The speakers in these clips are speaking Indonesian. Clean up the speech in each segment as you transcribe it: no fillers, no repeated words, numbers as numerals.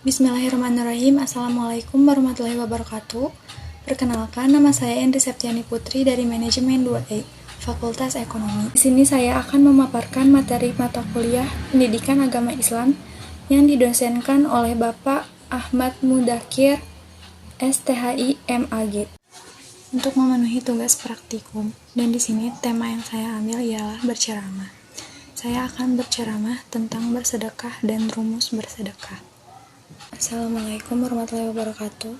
Bismillahirrahmanirrahim. Assalamualaikum warahmatullahi wabarakatuh. Perkenalkan, nama saya Endri Septiani Putri dari Manajemen 2E, Fakultas Ekonomi. Di sini saya akan memaparkan materi mata kuliah Pendidikan Agama Islam yang didosenkan oleh Bapak Ahmad Mudakir, STHI MAG. Untuk memenuhi tugas praktikum, dan di sini tema yang saya ambil ialah berceramah. Saya akan berceramah tentang bersedekah dan rumus bersedekah. Assalamualaikum warahmatullahi wabarakatuh.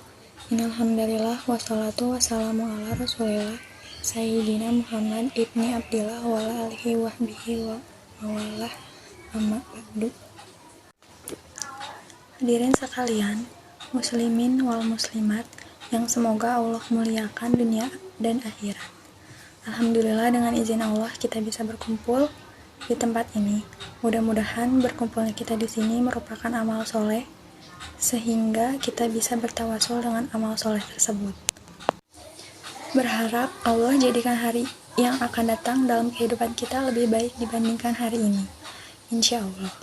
Innalhamdulillah wassalatu wassalamu ala rasulillah Sayyidina Muhammad ibni Abdillah wa ala alihi wahbihi wa mawalah amma ba'du. Hadirin sekalian, muslimin wal muslimat yang semoga Allah muliakan dunia dan akhirat. Alhamdulillah, dengan izin Allah kita bisa berkumpul di tempat ini. Mudah-mudahan berkumpulnya kita di sini merupakan amal soleh, sehingga kita bisa bertawasul dengan amal soleh tersebut. Berharap Allah jadikan hari yang akan datang dalam kehidupan kita lebih baik dibandingkan hari ini, insya Allah.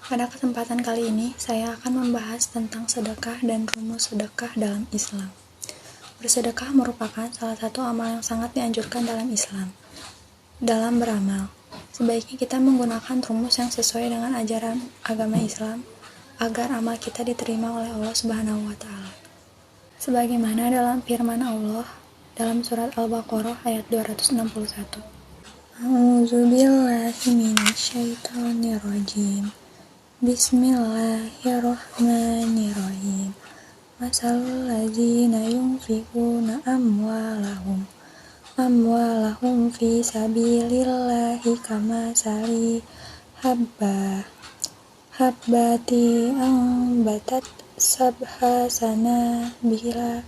Pada kesempatan kali ini, saya akan membahas tentang sedekah dan rumus sedekah dalam Islam. Bersedekah merupakan salah satu amal yang sangat dianjurkan dalam Islam. Dalam beramal, sebaiknya kita menggunakan rumus yang sesuai dengan ajaran agama Islam agar amal kita diterima oleh Allah Subhanahu wa Ta'ala. Sebagaimana dalam firman Allah dalam surat Al-Baqarah ayat 261. A'udzubillahi minasyaitonirrajim. Bismillahirrahmanirrahim. Masalul ladzina yunfiquna amwalahum fi sabilillahi kamasali habbati ambatat sabha sanabila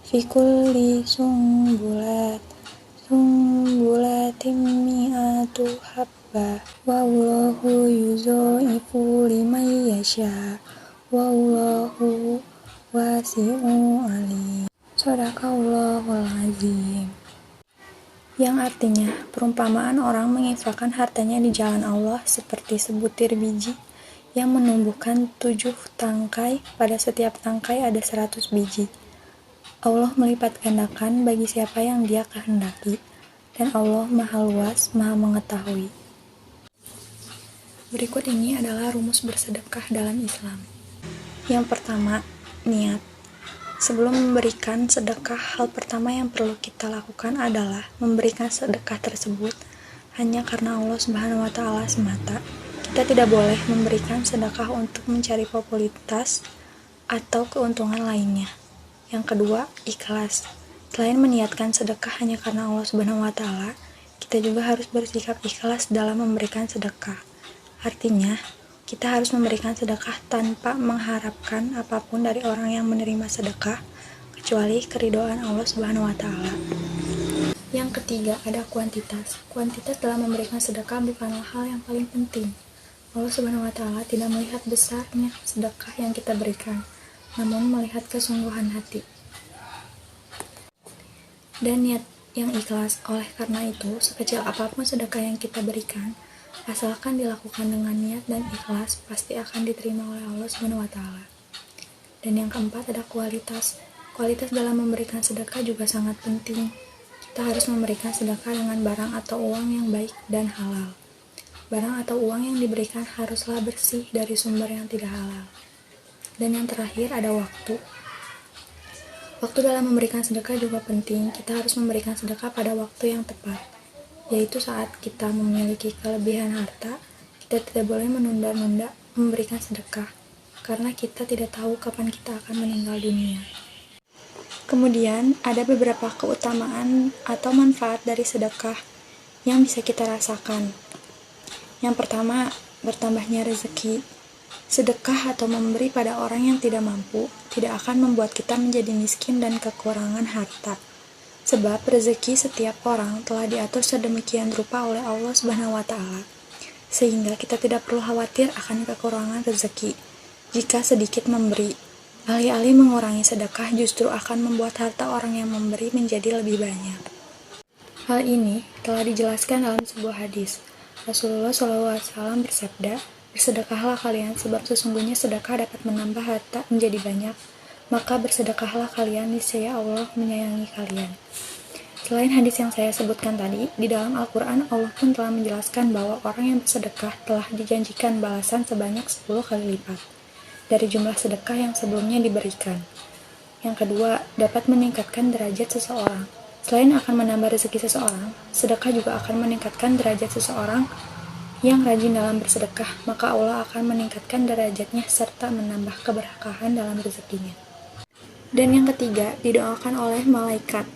fi kulli sumbulatin mi'atu habbah wallahu yudha'ifu liman yasha wallahu wasi'un alim. Shadaqallahul azim. Yang artinya, perumpamaan orang menginfakkan hartanya di jalan Allah seperti sebutir biji yang menumbuhkan 7 tangkai, pada setiap tangkai ada 100 biji. Allah melipat gandakan bagi siapa yang Dia kehendaki, dan Allah Maha Luas, Maha Mengetahui. Berikut ini adalah rumus bersedekah dalam Islam. Yang pertama, niat. Sebelum memberikan sedekah, hal pertama yang perlu kita lakukan adalah memberikan sedekah tersebut hanya karena Allah Subhanahu wa Ta'ala semata. Kita tidak boleh memberikan sedekah untuk mencari popularitas atau keuntungan lainnya. Yang kedua, ikhlas. Selain meniatkan sedekah hanya karena Allah Subhanahu wa Ta'ala, kita juga harus bersikap ikhlas dalam memberikan sedekah. Artinya, kita harus memberikan sedekah tanpa mengharapkan apapun dari orang yang menerima sedekah, kecuali keridhaan Allah Subhanahu wa Ta'ala. Yang ketiga, ada kuantitas. Kuantitas dalam memberikan sedekah bukanlah hal yang paling penting. Allah Subhanahu wa Ta'ala tidak melihat besarnya sedekah yang kita berikan, namun melihat kesungguhan hati dan niat yang ikhlas. Oleh karena itu, sekecil apapun sedekah yang kita berikan, asalkan dilakukan dengan niat dan ikhlas, pasti akan diterima oleh Allah Subhanahu wa Ta'ala. Dan yang keempat, ada kualitas. Kualitas dalam memberikan sedekah juga sangat penting. Kita harus memberikan sedekah dengan barang atau uang yang baik dan halal. Barang atau uang yang diberikan haruslah bersih dari sumber yang tidak halal. Dan yang terakhir, ada waktu. Waktu dalam memberikan sedekah juga penting. Kita harus memberikan sedekah pada waktu yang tepat, yaitu saat kita memiliki kelebihan harta. Kita tidak boleh menunda-nunda memberikan sedekah, karena kita tidak tahu kapan kita akan meninggal dunia. Kemudian, ada beberapa keutamaan atau manfaat dari sedekah yang bisa kita rasakan. Yang pertama, bertambahnya rezeki. Sedekah atau memberi pada orang yang tidak mampu tidak akan membuat kita menjadi miskin dan kekurangan harta. Sebab rezeki setiap orang telah diatur sedemikian rupa oleh Allah Subhanahu wa Ta'ala, sehingga kita tidak perlu khawatir akan kekurangan rezeki. Jika sedikit memberi, alih-alih mengurangi sedekah, justru akan membuat harta orang yang memberi menjadi lebih banyak. Hal ini telah dijelaskan dalam sebuah hadis. Rasulullah SAW bersabda, Bersedekahlah kalian, sebab sesungguhnya sedekah dapat menambah harta menjadi banyak. Maka bersedekahlah kalian, niscaya Allah menyayangi kalian. Selain hadis yang saya sebutkan tadi, di dalam Al-Quran Allah pun telah menjelaskan bahwa orang yang bersedekah telah dijanjikan balasan sebanyak 10 kali lipat dari jumlah sedekah yang sebelumnya diberikan. Yang kedua, dapat meningkatkan derajat seseorang. Selain akan menambah rezeki seseorang, sedekah juga akan meningkatkan derajat seseorang yang rajin dalam bersedekah, maka Allah akan meningkatkan derajatnya serta menambah keberkahan dalam rezekinya. Dan yang ketiga, didoakan oleh malaikat.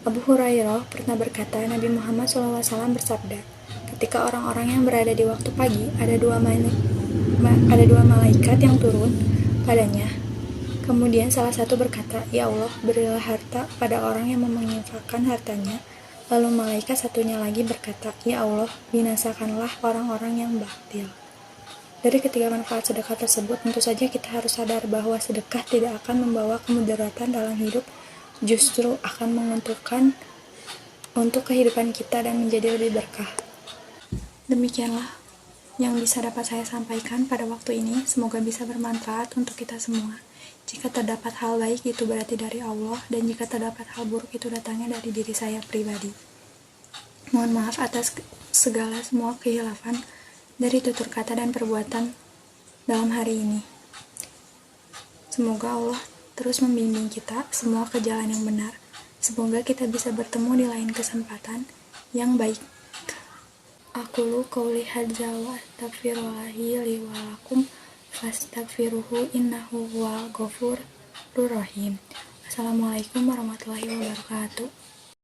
Abu Hurairah pernah berkata, Nabi Muhammad SAW bersabda, ketika orang-orang yang berada di waktu pagi, ada dua malaikat yang turun padanya. Kemudian salah satu berkata, Ya Allah, berilah harta pada orang yang menginfakkan hartanya. Lalu malaikat satunya lagi berkata, Ya Allah, binasakanlah orang-orang yang bakhil. Dari ketiga manfaat sedekah tersebut, tentu saja kita harus sadar bahwa sedekah tidak akan membawa kemudaratan dalam hidup, justru akan menguntungkan untuk kehidupan kita dan menjadi lebih berkah. Demikianlah yang bisa dapat saya sampaikan pada waktu ini. Semoga bisa bermanfaat untuk kita semua. Jika terdapat hal baik, itu berarti dari Allah, dan jika terdapat hal buruk, itu datangnya dari diri saya pribadi. Mohon maaf atas segala semua kehilafan dari tutur kata dan perbuatan dalam hari ini. Semoga Allah terus membimbing kita semua ke jalan yang benar. Semoga kita bisa bertemu di lain kesempatan yang baik. Aqulu qouli hadza wa astaghfirullahi li wa lakum fastaghfiruhu innahu huwal ghafurur rahim. Assalamualaikum warahmatullahi wabarakatuh.